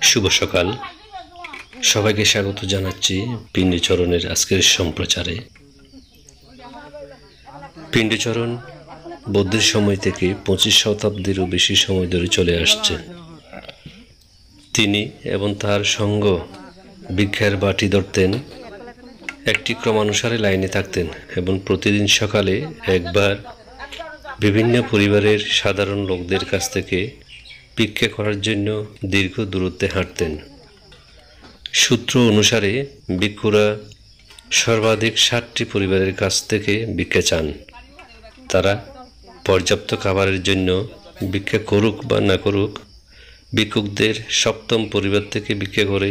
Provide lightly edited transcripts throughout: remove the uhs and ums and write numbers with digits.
শুভ সকাল। সবাইকে স্বাগত জানাচ্ছি পিণ্ডচরণের আজকের সম্প্রচারে। পিণ্ডচরণ বৌদ্ধের সময় থেকে 25 শতাব্দীরও বেশি সময় ধরে চলে আসছে। তিনি এবং তার সঙ্গ ভিক্ষার বাটি ধরতেন, একটি ক্রমানুসারে লাইনে থাকতেন এবং প্রতিদিন সকালে একবার বিভিন্ন পরিবারের সাধারণ লোকদের কাছ থেকে ভিক্ষা করার জন্য দীর্ঘ দূরত্বে হাঁটতেন। সূত্র অনুসারে ভিক্ষুরা সর্বাধিক 60টি পরিবারের কাছ থেকে ভিক্ষা চান। তারা পর্যাপ্ত খাবারের জন্য ভিক্ষা করুক বা না করুক, ভিক্ষুকদের 7ম পরিবার থেকে ভিক্ষা করে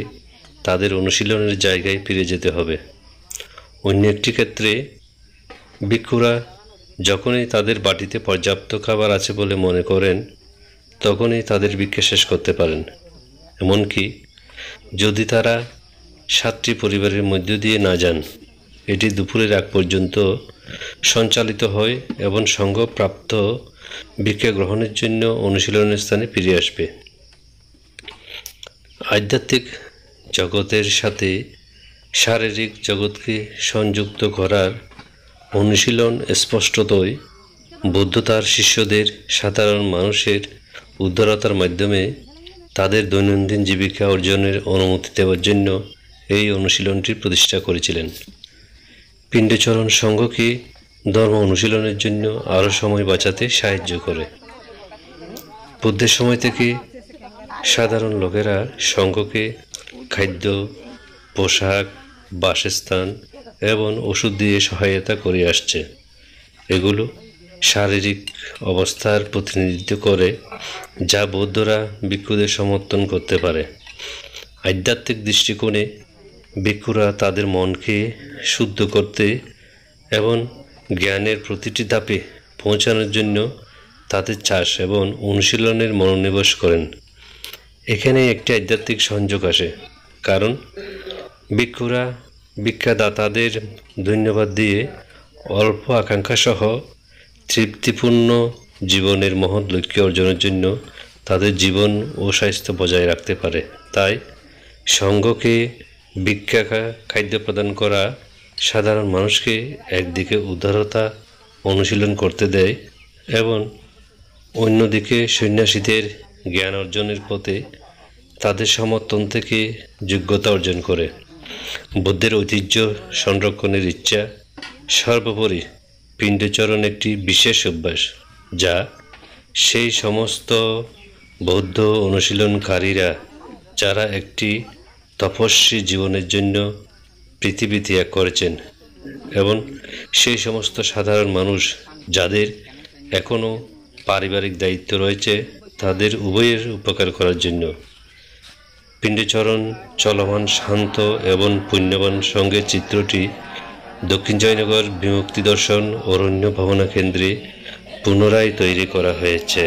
তাদের অনুশীলনের জায়গায় ফিরে যেতে হবে। অন্য একটি ক্ষেত্রে ভিক্ষুরা যখনই তাদের বাটিতে পর্যাপ্ত খাবার আছে বলে মনে করেন, তখনই তাদের ভিক্ষা শেষ করতে পারেন। এমনকি যদি তারা 7টি পরিবারের মধ্য দিয়ে না যান, এটি দুপুরের আগ পর্যন্ত সঞ্চালিত হয় এবং সংঘপ্রাপ্ত ভিক্ষা গ্রহণের জন্য অনুশীলনের স্থানে ফিরে আসবে। আধ্যাত্মিক জগতের সাথে শারীরিক জগৎকে সংযুক্ত করার অনুশীলন স্পষ্টতই বুদ্ধ তার শিষ্যদের সাধারণ মানুষের উদারতার মাধ্যমে তাদের দৈনন্দিন জীবিকা অর্জনের অনুমতি দেওয়ার জন্য এই অনুশীলনটি প্রতিষ্ঠা করেছিলেন। পিণ্ডচরণ সংঘকে ধর্ম অনুশীলনের জন্য আরও সময় বাঁচাতে সাহায্য করে। বুদ্ধের সময় থেকে সাধারণ লোকেরা সংঘকে খাদ্য, পোশাক, বাসস্থান এবং ওষুধ দিয়ে সহায়তা করে আসছে। এগুলো শারীরিক অবস্থার প্রতিনিধিত্ব করে, যা বৌদ্ধরা ভিক্ষুদের সমর্থন করতে পারে। আধ্যাত্মিক দৃষ্টিকোণে ভিক্ষুরা তাদের মনকে শুদ্ধ করতে এবং জ্ঞানের প্রতিটি ধাপে পৌঁছানোর জন্য তাদের চাষ এবং অনুশীলনের মনোনিবেশ করেন। এখানে একটি আধ্যাত্মিক সংযোগ আসে, কারণ ভিক্ষুরা ভিক্ষাদাতাদের ধন্যবাদ দিয়ে অল্প আকাঙ্ক্ষাসহ তৃপ্তিপূর্ণ জীবনের মহৎ লক্ষ্য অর্জনের জন্য তাদের জীবন ও স্বাস্থ্য বজায় রাখতে পারে। তাই সংঘকে ভিক্ষা খাদ্য প্রদান করা সাধারণ মানুষকে একদিকে উদারতা অনুশীলন করতে দেয় এবং অন্যদিকে সন্ন্যাসীদের জ্ঞান অর্জনের পথে তাদের সমর্থন থেকে যোগ্যতা অর্জন করে। বুদ্ধের ঐতিহ্য সংরক্ষণের ইচ্ছা সর্বোপরি পিণ্ডচরণ একটি বিশেষ অভ্যাস, যা সেই সমস্ত বৌদ্ধ অনুশীলনকারীরা যারা একটি তপস্বী জীবনের জন্য পৃথিবী ত্যাগ করেছেন এবং সেই সমস্ত সাধারণ মানুষ যাদের এখনও পারিবারিক দায়িত্ব রয়েছে, তাদের উভয়ের উপকার করার জন্য। পিণ্ডচরণ চলমান শান্ত এবং পুণ্যবান সঙ্গের চিত্রটি দক্ষিণ জয়নগর বিমুক্তি দর্শন অরণ্য ভাবনা কেন্দ্রে পুনরায় তৈরি করা হয়েছে।